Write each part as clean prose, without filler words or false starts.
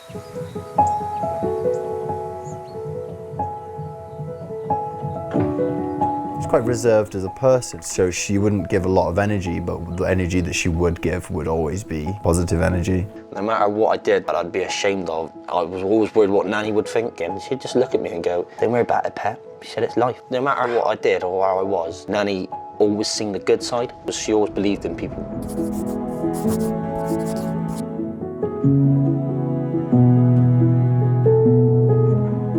She's quite reserved as a person, so she wouldn't give a lot of energy, but the energy that she would give would always be positive energy. No matter what I did that I'd be ashamed of, I was always worried what Nanny would think, and she'd just look at me and go, "Don't worry about it, pet." She said, "It's life." No matter what I did or how I was, Nanny always seen the good side. She always believed in people.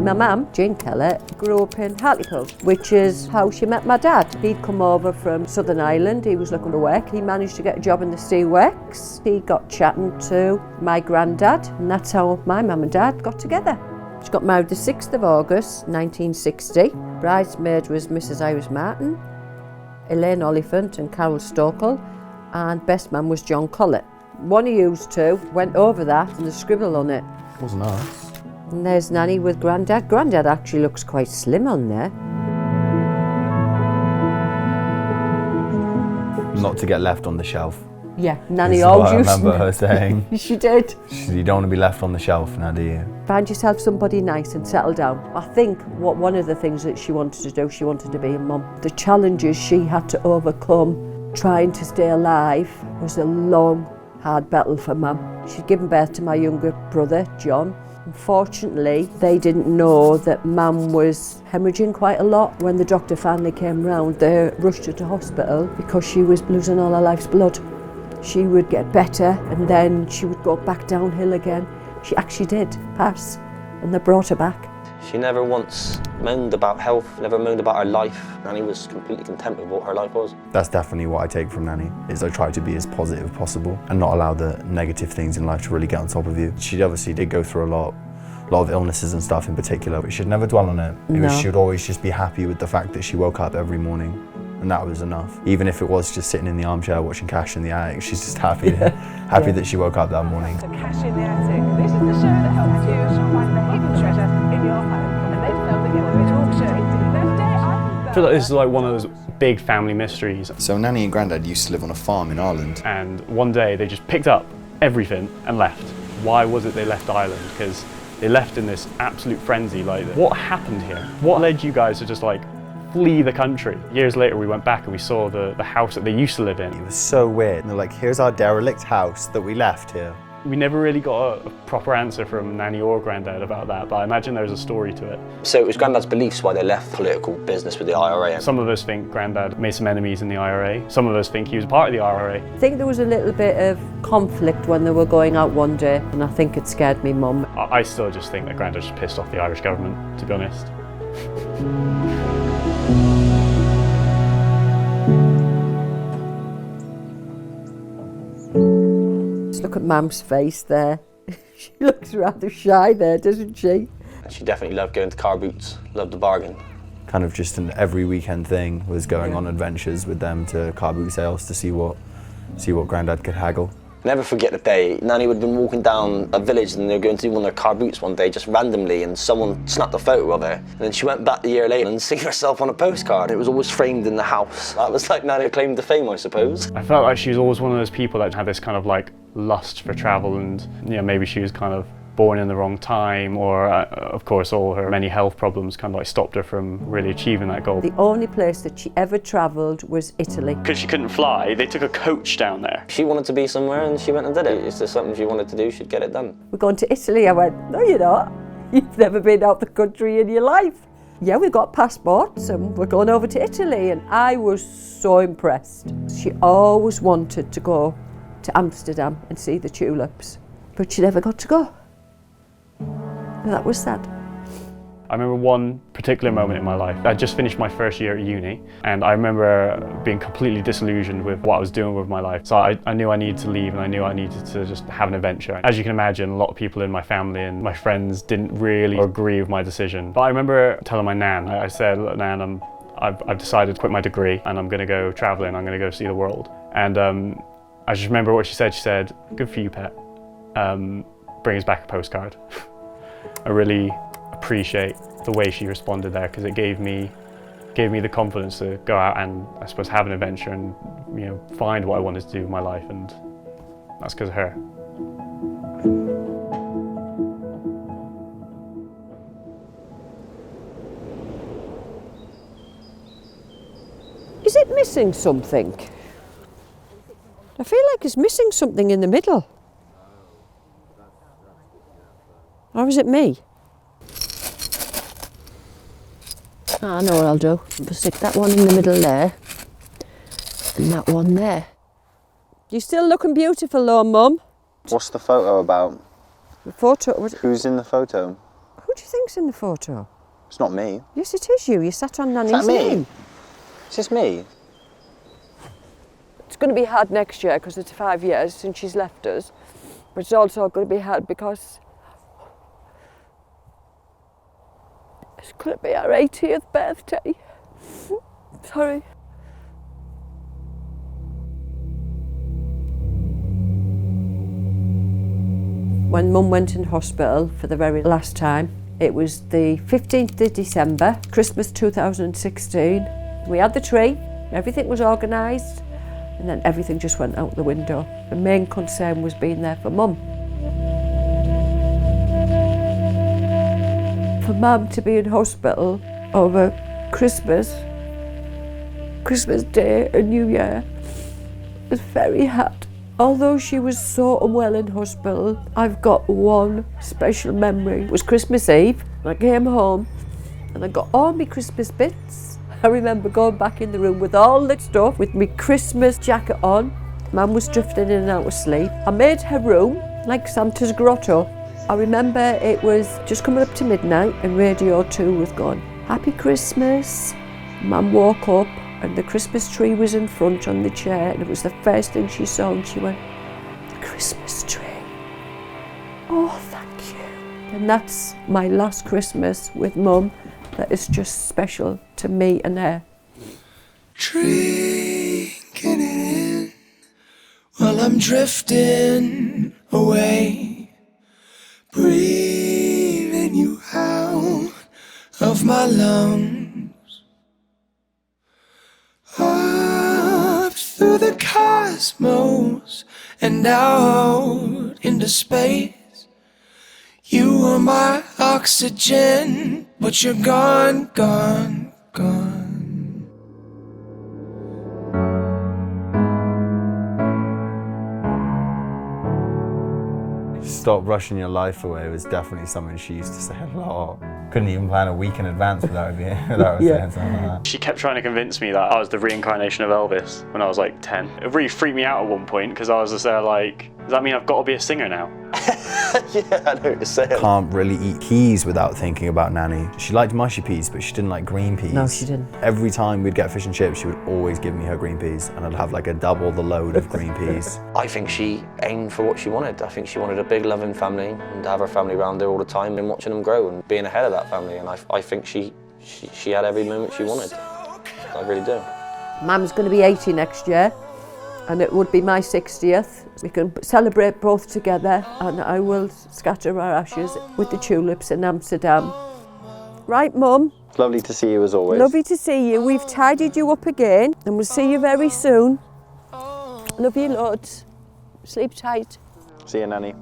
My mum, Jane Kellett, grew up in Hartlepool, which is how she met my dad. He'd come over from Southern Ireland, he was looking for work. He managed to get a job in the steelworks. He got chatting to my granddad, and that's how my mum and dad got together. She got married the 6th of August, 1960. Bridesmaid was Mrs. Iris Martin, Elaine Oliphant and Carol Stokel, and best man was John Collett. One of you two went over that and the scribble on it. It wasn't us. And there's Nanny with Grandad. Grandad actually looks quite slim on there. Not to get left on the shelf. Yeah, Nanny This is always what I used remember her saying. She did. You don't want to be left on the shelf now, do you? Find yourself somebody nice and settle down. I think one of the things that she wanted to do, she wanted to be a mum. The challenges she had to overcome trying to stay alive was a long, hard battle for mum. She'd given birth to my younger brother, John. Unfortunately, they didn't know that mum was hemorrhaging quite a lot. When the doctor finally came round, they rushed her to hospital because she was losing all her life's blood. She would get better and then she would go back downhill again. She actually did pass, and they brought her back. She never once moaned about health, never moaned about her life. Nanny was completely content with what her life was. That's definitely what I take from Nanny, is I try to be as positive as possible and not allow the negative things in life to really get on top of you. She obviously did go through a lot of illnesses and stuff in particular, but she'd never dwell on it. She would always just be happy with the fact that she woke up every morning, and that was enough. Even if it was just sitting in the armchair watching Cash in the Attic, she's just happy that she woke up that morning. Cash in the Attic. This is the show that helps you find the hidden treasure in your home. And they filmed it in the talk show. I feel like this is like one of those big family mysteries. So Nanny and Grandad used to live on a farm in Ireland. And one day they just picked up everything and left. Why was it they left Ireland? Because they left in this absolute frenzy. Like, what happened here? What led you guys to just like flee the country? Years later we went back and we saw the house that they used to live in. It was so weird. And they're like, here's our derelict house that we left here. We never really got a proper answer from Nanny or Grandad about that, but I imagine there's a story to it. So it was Grandad's beliefs why they left political business with the IRA. Some of us think Grandad made some enemies in the IRA. Some of us think he was part of the IRA. I think there was a little bit of conflict when they were going out one day, and I think it scared me mum. I still just think that Grandad just pissed off the Irish government, to be honest. Look at Mum's face there. She looks rather shy there, doesn't she? She definitely loved going to car boots, loved the bargain. Kind of just an every weekend thing was going on adventures with them to car boot sales to see what Grandad could haggle. Never forget the day Nanny would have been walking down a village and they were going to do one of their car boots one day just randomly, and someone snapped a photo of her, and then she went back the year later and seen herself on a postcard. It was always framed in the house. That was like Nanny claimed to fame, I suppose. I felt like she was always one of those people that had this kind of like lust for travel, and maybe she was kind of born in the wrong time, or of course all her many health problems kind of like stopped her from really achieving that goal. The only place that she ever travelled was Italy. Because she couldn't fly, they took a coach down there. She wanted to be somewhere and she went and did it. It's just something she wanted to do, she'd get it done. We're going to Italy. I went, no you're not. You've never been out the country in your life. Yeah, we've got passports and we're going over to Italy, and I was so impressed. She always wanted to go to Amsterdam and see the tulips, but she never got to go. And that was sad. I remember one particular moment in my life. I just finished my first year at uni, and I remember being completely disillusioned with what I was doing with my life. So I knew I needed to leave, and I knew I needed to just have an adventure. As you can imagine, a lot of people in my family and my friends didn't really agree with my decision. But I remember telling my nan, I said, look Nan, I've decided to quit my degree and I'm gonna go traveling, I'm gonna go see the world. And I just remember what she said. She said, good for you, pet. Bring us back a postcard. I really appreciate the way she responded there, because it gave me the confidence to go out and I suppose have an adventure and find what I wanted to do with my life, and that's because of her. missing something? I feel like it's missing something in the middle. Or is it me? I know what I'll do. I'll stick that one in the middle there and that one there. You're still looking beautiful though, Mum. What's the photo about? The photo. Who's in the photo? Who do you think's in the photo? It's not me. Yes, it is you. You sat on Nanny's Is that me? knee. It's just me. It's going to be hard next year because it's 5 years since she's left us. But it's also going to be hard because it's going to be our 80th birthday. Sorry. When Mum went in hospital for the very last time, it was the 15th of December, Christmas 2016. We had the tree, everything was organised, and then everything just went out the window. The main concern was being there for Mum. For Mum to be in hospital over Christmas Day and New Year was very hard. Although she was so unwell in hospital, I've got one special memory. It was Christmas Eve. I came home and I got all my Christmas bits. I remember going back in the room with all the stuff, with my Christmas jacket on. Mum was drifting in and out of sleep. I made her room like Santa's grotto. I remember it was just coming up to midnight and Radio 2 was gone. Happy Christmas. Mum woke up and the Christmas tree was in front on the chair, and it was the first thing she saw, and she went, Christmas tree. Oh, thank you. And that's my last Christmas with Mum. That is just special to me and her. Drinking it in while I'm drifting away, breathing you out of my lungs. Up through the cosmos and out into space. You are my oxygen, but you're gone, gone, gone. Stop rushing your life away was definitely something she used to say a lot. Couldn't even plan a week in advance without her saying something like that. She kept trying to convince me that I was the reincarnation of Elvis when I was like 10. It really freaked me out at one point because I was just there like, does that mean I've got to be a singer now? Yeah, I know what you're saying. Can't really eat peas without thinking about Nanny. She liked mushy peas, but she didn't like green peas. No, she didn't. Every time we'd get fish and chips, she would always give me her green peas, and I'd have like a double the load of green peas. I think she aimed for what she wanted. I think she wanted a big loving family and to have her family around her all the time and watching them grow and being ahead of that family. And I think she had every moment she wanted. I really do. Mum's going to be 80 next year, and it would be my 60th. We can celebrate both together, and I will scatter our ashes with the tulips in Amsterdam. Right, Mum? Lovely to see you as always. Lovely to see you. We've tidied you up again, and we'll see you very soon. Love you loads. Sleep tight. See you, Nanny.